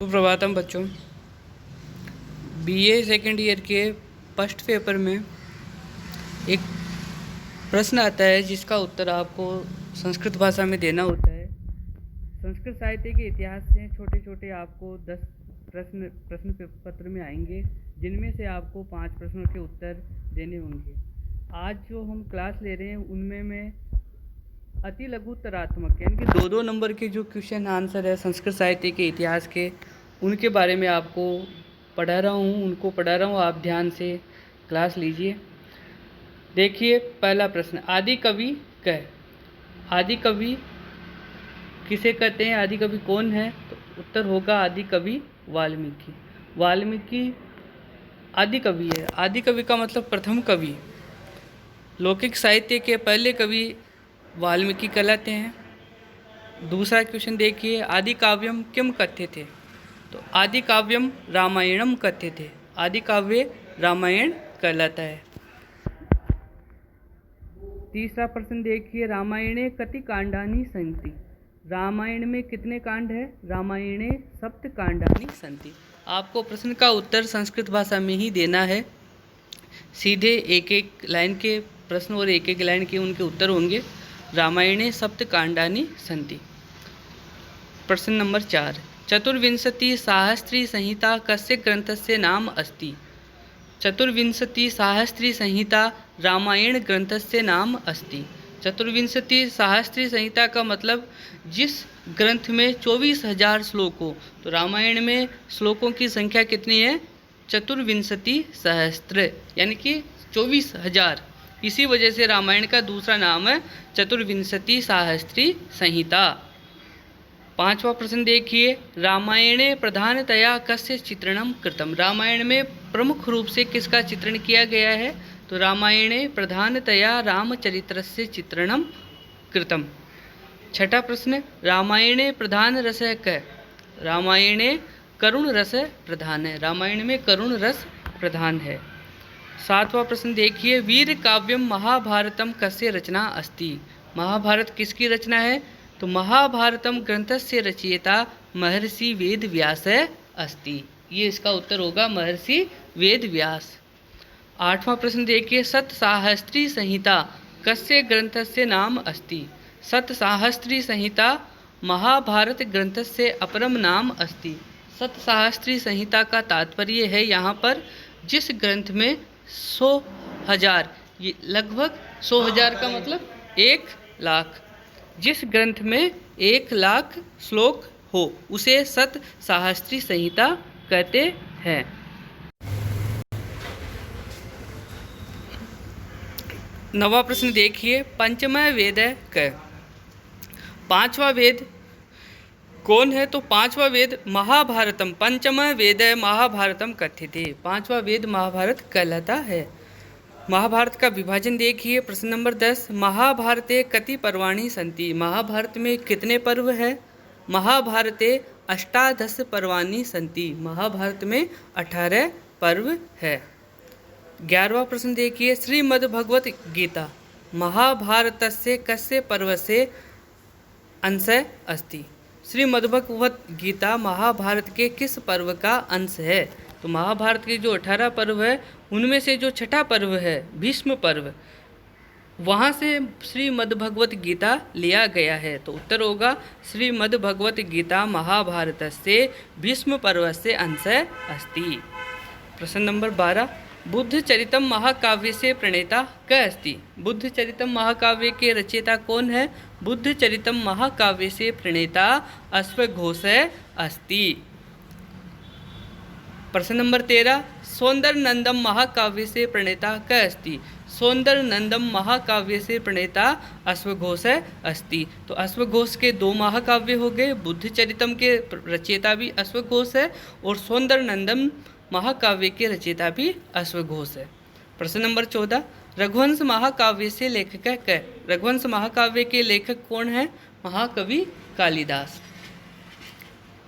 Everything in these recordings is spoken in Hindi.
सुप्रभातम बच्चों। बीए सेकेंड ईयर के फर्स्ट पेपर में एक प्रश्न आता है जिसका उत्तर आपको संस्कृत भाषा में देना होता है। संस्कृत साहित्य के इतिहास से छोटे छोटे आपको 10 प्रश्न पत्र में आएंगे, जिनमें से आपको 5 प्रश्नों के उत्तर देने होंगे। आज जो हम क्लास ले रहे हैं उनमें मैं अति लघु उत्तरात्मक यानी कि 2-2 नंबर के जो क्वेश्चन आंसर है संस्कृत साहित्य के इतिहास के, उनके बारे में आपको पढ़ा रहा हूँ। आप ध्यान से क्लास लीजिए। देखिए, पहला प्रश्न, आदि कवि कह। आदि कवि किसे कहते हैं? आदि कवि कौन है? तो उत्तर होगा आदि कवि वाल्मीकि। वाल्मीकि आदि कवि है। आदि कवि का मतलब प्रथम कवि। लौकिक साहित्य के पहले कवि वाल्मीकि कहलाते हैं। दूसरा क्वेश्चन देखिए, आदि काव्यम किम कथ्यते? तो आदि काव्यम रामायणम कथ्यते। आदि काव्य रामायण कहलाता है। तीसरा प्रश्न देखिए, रामायणे कति कांडानि सन्ति? रामायण में कितने कांड है? रामायणे सप्त कांडानि सन्ति। आपको प्रश्न का उत्तर संस्कृत भाषा में ही देना है। सीधे एक एक लाइन के प्रश्न और एक एक लाइन के उनके उत्तर होंगे। रामायणे सप्त कांडानि सन्ति। प्रश्न नंबर 4, चतुर्विंशति साहस्री संहिता कस्य ग्रंथस्य नाम अस्ति? चतुर्विंशति साहस्री संहिता रामायण ग्रंथस्य नाम अस्ति। चतुर्विंशति साहस्री संहिता का मतलब जिस ग्रंथ में 24,000 श्लोक हो, तो रामायण में श्लोकों की संख्या कितनी है? चतुर्विंशति सहस्त्र यानी कि 24,000। इसी वजह से रामायण का दूसरा नाम है चतुर्विंशति साहस्री संहिता। पांचवा प्रश्न देखिए, रामायणे प्रधानतया कस्य चित्रणम कृतम? रामायण में प्रमुख रूप से किसका चित्रण किया गया है? तो रामायणे प्रधानतया रामचरित्रस्य चित्रणम कृतम। छठा प्रश्न, रामायणे प्रधान रस क? रामायणे करुण रस प्रधान है। रामायण में करुण रस प्रधान है। सातवां प्रश्न देखिए, वीर काव्यम महाभारतम कस्य रचना अस्ति? महाभारत किसकी रचना है? तो महाभारतम ग्रंथस्य रचयिता महर्षि वेद व्यास अस्ति। ये इसका उत्तर होगा महर्षि वेद व्यास। आठवां प्रश्न देखिए, सतसाहस्त्री संहिता कस्य ग्रंथस्य नाम अस्ति? सतसाहस्त्री संहिता महाभारत ग्रंथस्य अपरम नाम अस्ति। सतसाहस्त्री संहिता का तात्पर्य है यहाँ पर जिस ग्रंथ में 100,000, ये लगभग 100,000 का मतलब 1,00,000, जिस ग्रंथ में 1,00,000 श्लोक हो उसे सत साहस्त्री संहिता कहते हैं। नवा प्रश्न देखिए, पंचमः वेद क? पांचवा वेद कौन है? तो पांचवा वेद महाभारतम। पंचमः वेद महाभारतम कथ्यते। पांचवा वेद महाभारत कहलाता है। महाभारत का विभाजन देखिए। प्रश्न नंबर 10, महाभारते कति पर्वाणि सन्ति? महाभारत में कितने पर्व है? महाभारते 18 पर्वाणि सन्ति। महाभारत में 18 पर्व है। 11वां प्रश्न देखिए, श्रीमद्भगवत गीता महाभारतस्य कस्य पर्वस्य अंशः अस्ति? श्रीमद्भगवत गीता महाभारत के किस पर्व का अंश है? तो महाभारत के जो 18 पर्व है उनमें से जो छठा पर्व है भीष्म पर्व, वहाँ से श्रीमद्भगवत गीता लिया गया है। तो उत्तर होगा श्रीमद्भगवत गीता महाभारत से भीष्म पर्व से अंश अस्ति। प्रश्न नंबर 12, बुद्ध चरितम महाकाव्य से प्रणेता क अस्ति? बुद्ध चरितम महाकाव्य के रचयिता कौन है? बुद्ध चरितम महाकाव्य से प्रणेता अश्वघोष अस्ति। प्रश्न नंबर 13, सौंदर्य नंदम महाकाव्य से प्रणेता क अस्ति? सौंदर्य नंदम महाकाव्य से प्रणेता अश्वघोष अस्ति। तो अश्वघोष के 2 महाकाव्य हो गए। बुद्ध चरितम के रचयिता भी अश्वघोष है और सौंदर्य नंदम महाकाव्य के रचयिता भी अश्वघोष है। प्रश्न नंबर 14, रघुवंश महाकाव्य से लेखक क? रघुवंश महाकाव्य के लेखक कौन है? महाकवि कालिदास।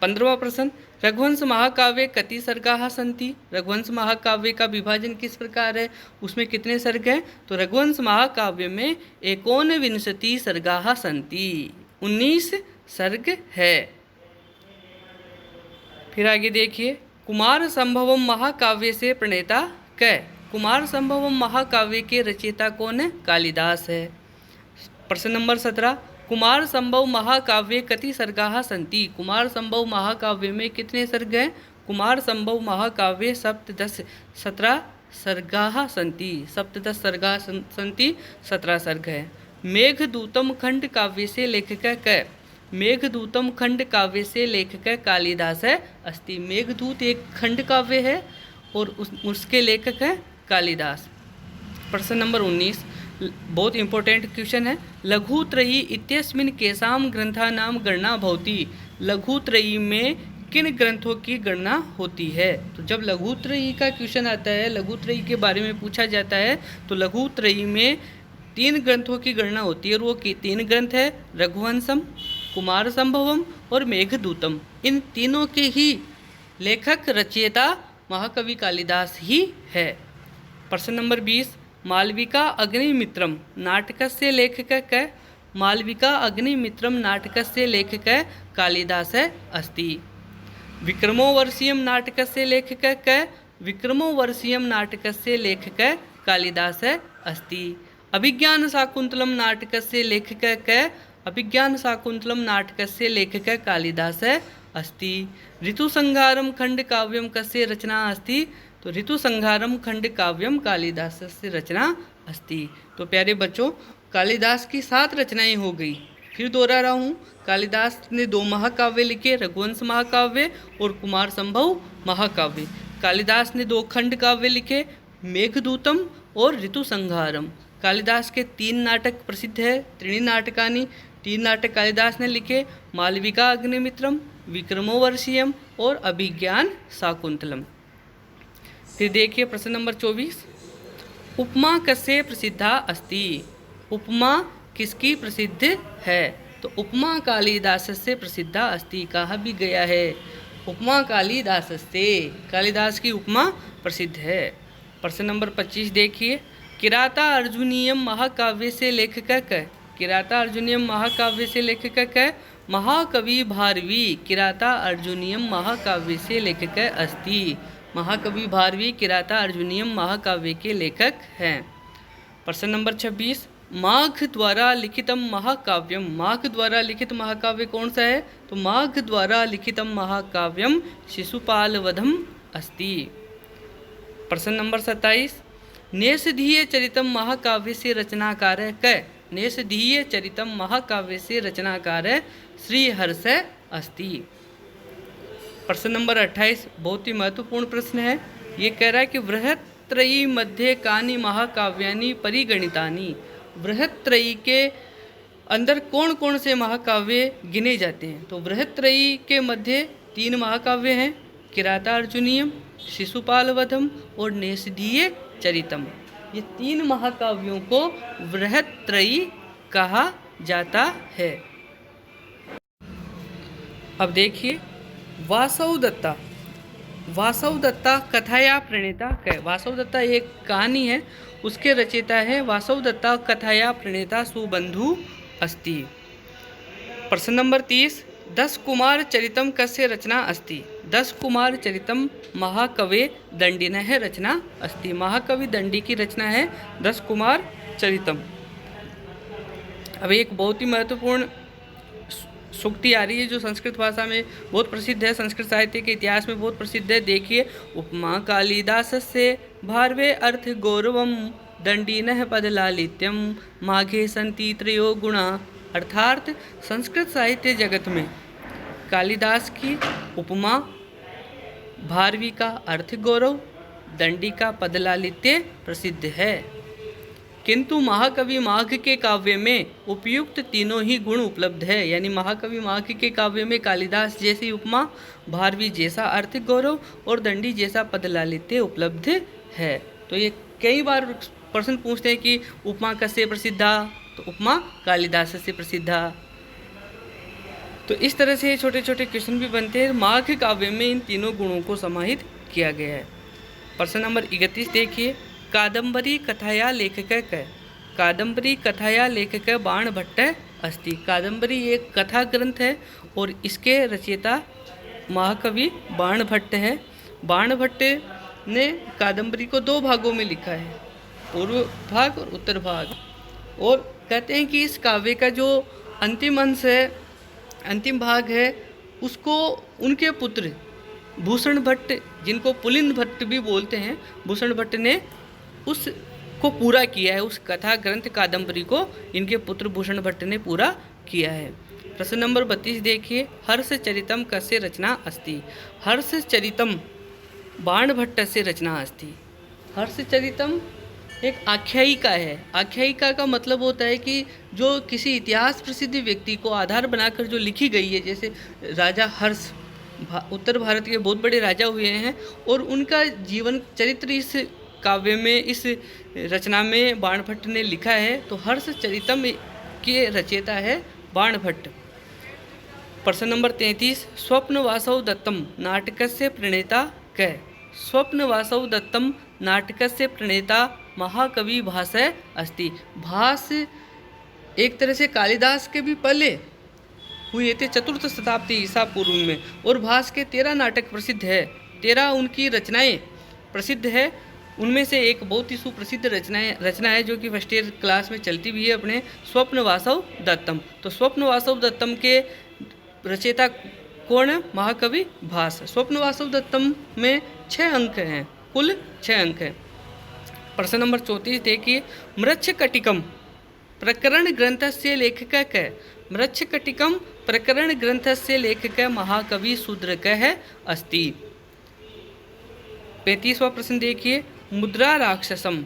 15वां प्रश्न, रघुवंश महाकाव्य कति सर्गाः सन्ति? रघुवंश महाकाव्य का विभाजन किस प्रकार है? उसमें कितने सर्ग हैं? तो रघुवंश महाकाव्य में 19 सर्गाः सन्ति, 19 सर्ग है। फिर आगे देखिए, कुमार संभवम महाकाव्य से प्रणेता कै। कुमार संभवम महाकाव्य के रचयिता कौन है? कालिदास है। प्रश्न नंबर 17, कुमार संभव महाकाव्य कति सर्गाः सन्ति। कुमार संभव महाकाव्य में कितने सर्ग हैं? कुमार संभव महाकाव्य सप्तदश 17 सर्गाः सन्ति। सप्तदश सर्गाः सन्ति, 17 सर्ग है। मेघदूतम खंड काव्य से लेखक कै। मेघदूतम खंड काव्य से लेखक कालिदास है अस्ति। मेघदूत एक खंड काव्य है और उसके लेखक है कालिदास। प्रश्न नंबर 19, बहुत इंपॉर्टेंट क्वेश्चन है। लघुत्रयी इत्यस्मिन् केषां ग्रंथानां गणना भवति। लघुत्रयी में किन ग्रंथों की गणना होती है? तो जब लघुत्रयी का क्वेश्चन आता है, लघुत्रयी के बारे में पूछा जाता है, तो लघुत्रयी में 3 ग्रंथों की गणना होती है और वो 3 ग्रंथ है रघुवंशम, कुमार संभवम और मेघदूतम। इन तीनों के ही लेखक रचयिता महाकवि कालिदास ही है। प्रश्न नंबर 20, मालविका अग्निमित्रम नाटकस्य लेखकः कै। मालविका अग्निमित्रम नाटकस्य लेखकः कालिदास अस्ति। विक्रमोर्वशीयम नाटकस्य लेखकः कै। विक्रमोर्वशीयम नाटकस्य लेखकः कालिदास अस्ति। अभिज्ञानशाकुन्तलम नाटकस्य लेखकः कै। अभिज्ञानशाकुन्तलम नाटकस्य लेखकः कालिदास अस्ति। ऋतुसंहारम खंड काव्यम कस्य रचना अस्ति। तो ऋतुसंहारम खंड काव्यम कालिदासस्य रचना अस्ति। तो प्यारे बच्चों, कालिदास की 7 रचनाएं हो गई। फिर दोहरा रहा हूँ, कालिदास ने 2 महाकाव्य लिखे, रघुवंश महाकाव्य और कुमार संभव महाकाव्य। कालिदास ने 2 खंड काव्य लिखे, मेघदूतम और ऋतुसंहारम। कालिदास के 3 नाटक प्रसिद्ध है, त्रीणि नाटकानि। 3 नाटक कालिदास ने लिखे, मालविका अग्निमित्रम, विक्रमोर्वशीयम और अभिज्ञान शाकुंतलम। फिर देखिए प्रश्न नंबर 24, उपमा कस्य प्रसिद्धा अस्ति। उपमा किसकी प्रसिद्ध है? तो उपमा कालिदास से प्रसिद्धा अस्ति। कहा भी गया है उपमा कालिदास से, कालिदास की उपमा प्रसिद्ध है। प्रश्न नंबर 25 देखिए, किराता अर्जुनीयम महाकाव्य से लेखक कै। किराता अर्जुनीयम महाकाव्य से लेखक कै। महाकवि भारवी किराता अर्जुनीयम महाकाव्य से लेखक अस्ति। महाकवि भारवी किराता अर्जुनीयम महाकाव्य के लेखक हैं। प्रश्न नंबर 26, माघ द्वारा लिखितम महाकाव्यम। माघ द्वारा लिखित महाकाव्य कौन सा है? तो माघ द्वारा लिखितम महाकाव्यम शिशुपालवधम अस्ति। प्रश्न नंबर 27, नेषधीय चरितम महाकाव्य से रचनाकार कै। नेषधीय चरितम महाकाव्य से रचनाकार श्रीहर्ष अस्ति। प्रश्न नंबर 28, बहुत ही महत्वपूर्ण प्रश्न है। ये कह रहा है कि बृहत्त्रयी मध्ये कानि महाकाव्यानि परिगणितानि। बृहत्त्रयी के अंदर कौन कौन से महाकाव्य गिने जाते हैं? तो बृहत्त्रयी के मध्य 3 महाकाव्य हैं, किरातार्जुनीयम, शिशुपालवधम और नेषधीय चरितम। ये 3 महाकाव्यों को बृहत्त्रयी कहा जाता है। अब देखिए, वासवदत्ता। वासवदत्ता कथाया प्रणेता कै। वासवदत्ता एक कहानी है, उसके रचयिता है वासवदत्ता कथाया प्रणेता सुबंधु अस्ति। प्रश्न नंबर 30, 10 कुमार चरितम कस्य रचना अस्ति। 10 कुमार चरितम महाकवि दंडिनः रचना अस्ति। महाकवि दंडी की रचना है 10 कुमार चरितम। अब एक बहुत ही महत्वपूर्ण सूक्ति आ रही है जो संस्कृत भाषा में बहुत प्रसिद्ध है, संस्कृत साहित्य के इतिहास में बहुत प्रसिद्ध है। देखिए, उपमा कालिदासस्य भारवे अर्थ गौरवम दंडिनः पदलालित्यम माघे सन्ति त्रयो गुणा। अर्थात संस्कृत साहित्य जगत में कालिदास की उपमा, भारवी का अर्थ गौरव, दंडी का पदलालित्य प्रसिद्ध है। किंतु महाकवि माघ के काव्य में उपयुक्त तीनों ही गुण उपलब्ध है। यानी महाकवि माघ के काव्य में कालिदास जैसी उपमा, भारवी जैसा अर्थ गौरव और दंडी जैसा पदलालित्य उपलब्ध है। तो ये कई बार प्रश्न पूछते हैं कि उपमा कस्य प्रसिद्धा, तो उपमा कालिदास से प्रसिद्धा। तो इस तरह से छोटे छोटे क्वेश्चन भी बनते हैं। माघ काव्य में इन तीनों गुणों को समाहित किया गया है। प्रश्न नंबर 31 देखिए, कादम्बरी कथाया लेखक कै। कादम्बरी कथाया लेखक बाणभट्ट अस्ति। कादम्बरी एक कथा ग्रंथ है और इसके रचयिता महाकवि बाणभट्ट है। बाणभट्ट ने कादंबरी को 2 भागों में लिखा है, पूर्व भाग और उत्तर भाग। और कहते हैं कि इस काव्य का जो अंतिम अंश है, अंतिम भाग है, उसको उनके पुत्र भूषण भट्ट, जिनको पुलिन भट्ट भी बोलते हैं, भूषण भट्ट ने उसको पूरा किया है। उस कथा ग्रंथ कादंबरी को इनके पुत्र भूषण भट्ट ने पूरा किया है। प्रश्न नंबर 32 देखिए, हर्षचरितम कस्य रचना अस्ति। हर्षचरितम बाणभट्टस्य रचना अस्ति। हर्षचरितम एक आख्यायिका है। आख्यायिका का मतलब होता है कि जो किसी इतिहास प्रसिद्ध व्यक्ति को आधार बनाकर जो लिखी गई है, जैसे राजा हर्ष उत्तर भारत के बहुत बड़े राजा हुए हैं और उनका जीवन चरित्र इस काव्य में, इस रचना में बाणभट्ट ने लिखा है। तो हर्षचरितम के रचयिता है बाणभट्ट। प्रश्न नंबर 33, स्वप्नवासव दत्तम नाटकस्य प्रणेता कै। स्वप्नवासव दत्तम नाटकस्य प्रणेता महाकवि भास अस्ति। भास एक तरह से कालिदास के भी पहले हुए थे, 4th शताब्दी ईसा पूर्व में, और भास के 13 नाटक प्रसिद्ध है, 13 उनकी रचनाएं प्रसिद्ध है। उनमें से एक बहुत ही सुप्रसिद्ध रचना है जो कि फर्स्ट ईयर क्लास में चलती भी है अपने, स्वप्नवासव दत्तम। तो स्वप्नवासव दत्तम के रचयिता कौन है? महाकवि भास। स्वप्नवासव दत्तम में 6 अंक हैं, कुल 6 अंक हैं। प्रश्न नंबर 34 देखिए, मृच्छकटिकम प्रकरण ग्रंथस्य लेखक कै। मृच्छकटिकम प्रकरण ग्रंथस्य लेखक महाकवि शूद्रकः अस्ति। 35वां प्रश्न देखिए, मुद्रा राक्षसम।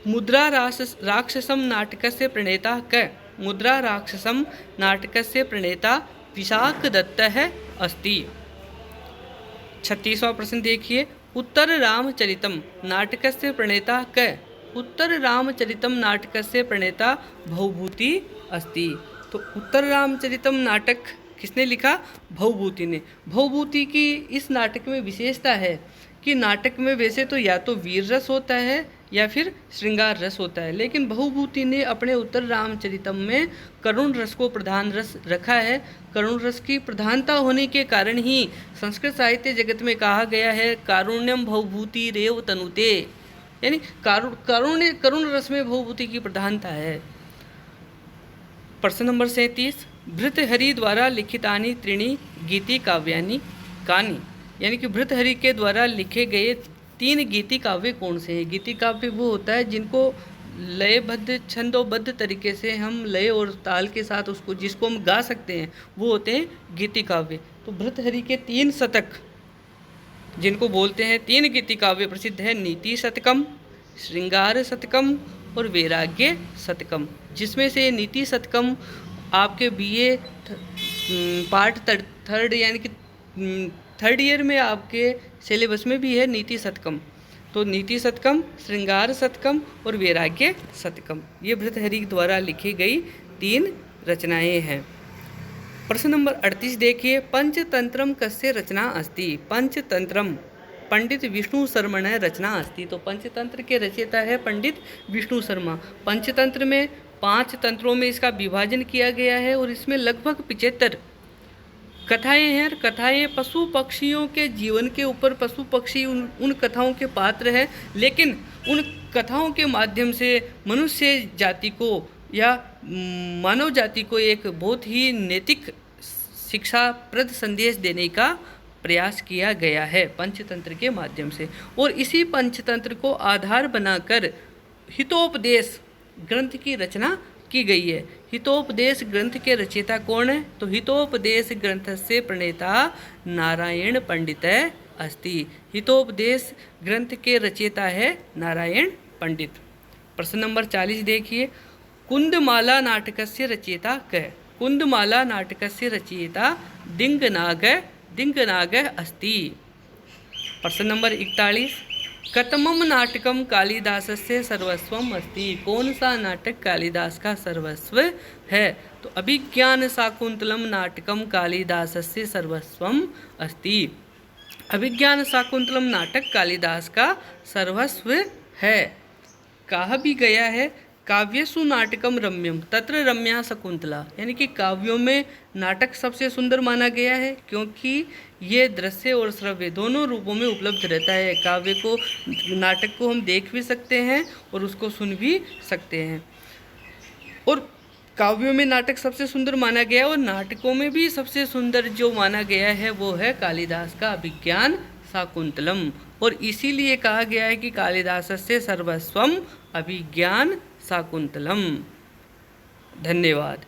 मुद्रा राक्षसम नाटकस्य प्रणेता कै। मुद्रा राक्षसम नाटकस्य प्रणेता विशाखदत्तः अस्ति। 36वां प्रश्न देखिए, उत्तर रामचरितम नाटकस्य प्रणेता कै। उत्तर रामचरितम नाटकस्य प्रणेता भवभूति अस्ति। तो उत्तर रामचरितम नाटक किसने लिखा? भवभूति ने। भवभूति की इस नाटक में विशेषता है कि नाटक में वैसे तो या तो वीर रस होता है या फिर श्रृंगार रस होता है, लेकिन भवभूति ने अपने उत्तर रामचरितम में करुण रस को प्रधान रस रखा है। करुण रस की प्रधानता होने के कारण ही संस्कृत साहित्य जगत में कहा गया है कारुण्यम भवभूति रेव तनुते, यानी करुण रस में भवभूति की प्रधानता है। प्रश्न नंबर 37, भृतहरि द्वारा लिखितानि त्रीणि गीति काव्यानि कानि। यानी कि भृतहरि के द्वारा लिखे गए 3 गीति काव्य कौन से हैं? गीति काव्य वो होता है जिनको लयबद्ध छंदोबद्ध तरीके से हम लय और ताल के साथ उसको जिसको हम गा सकते हैं, वो होते हैं गीति काव्य। तो भृतहरि के 3 शतक जिनको बोलते हैं 3 गीति काव्य प्रसिद्ध है, नीति शतकम, श्रृंगार शतकम और वैराग्य शतकम। जिसमें से नीति शतकम आपके बीए पार्ट 3rd यानी कि 3rd ईयर में आपके सिलेबस में भी है नीति शतकम। तो नीति शतकम, श्रृंगार शतकम और वैराग्य शतकम, ये भृतहरि द्वारा लिखी गई 3 रचनाएं हैं। प्रश्न नंबर 38 देखिए, पंचतंत्रम कस्य रचना अस्ति। पंचतंत्रम पंडित विष्णु शर्मण रचना अस्ति। तो पंचतंत्र के रचयिता है पंडित विष्णु शर्मा। पंचतंत्र में 5 तंत्रों में इसका विभाजन किया गया है और इसमें लगभग 75 कथाएं हैं। कथाएं पशु पक्षियों के जीवन के ऊपर, पशु पक्षी उन कथाओं के पात्र हैं, लेकिन उन कथाओं के माध्यम से मनुष्य जाति को या मानव जाति को एक बहुत ही नैतिक शिक्षाप्रद संदेश देने का प्रयास किया गया है पंचतंत्र के माध्यम से। और इसी पंचतंत्र को आधार बनाकर हितोपदेश ग्रंथ की रचना की गई है। हितोपदेश ग्रंथ के रचयिता कौन है? तो हितोपदेश ग्रंथ से प्रणेता नारायण पंडित अस्ति। हितोपदेश ग्रंथ के रचयिता है नारायण पंडित। प्रश्न नंबर 40 देखिए, कुंदमाला नाटकस्य रचयिता कः। कुंदमाला नाटकस्य रचयिता दिंगनाग अस्ति। प्रश्न नंबर 41, कतमम नाटकम कालिदासस्य सर्वस्वम अस्ति। कौन सा नाटक कालिदास का सर्वस्व है? तो अभिज्ञान शाकुंतलम नाटकम कालिदासस्य सर्वस्वम अस्ति। अभिज्ञान शाकुंतलम नाटक कालिदास का सर्वस्व है। कहा भी गया है काव्यसु नाटकम रम्यम तत्र रम्या शकुंतला, यानी कि काव्यों में नाटक सबसे सुंदर माना गया है क्योंकि ये दृश्य और श्रव्य दोनों रूपों में उपलब्ध रहता है। काव्य को, नाटक को हम देख भी सकते हैं और उसको सुन भी सकते हैं। और काव्यों में नाटक सबसे सुंदर माना गया और नाटकों में भी सबसे सुंदर जो माना गया है वो है कालिदास का अभिज्ञान शाकुंतलम। और इसीलिए कहा गया है कि कालिदासस्य सर्वस्वम अभिज्ञान शाकुंतलम। धन्यवाद।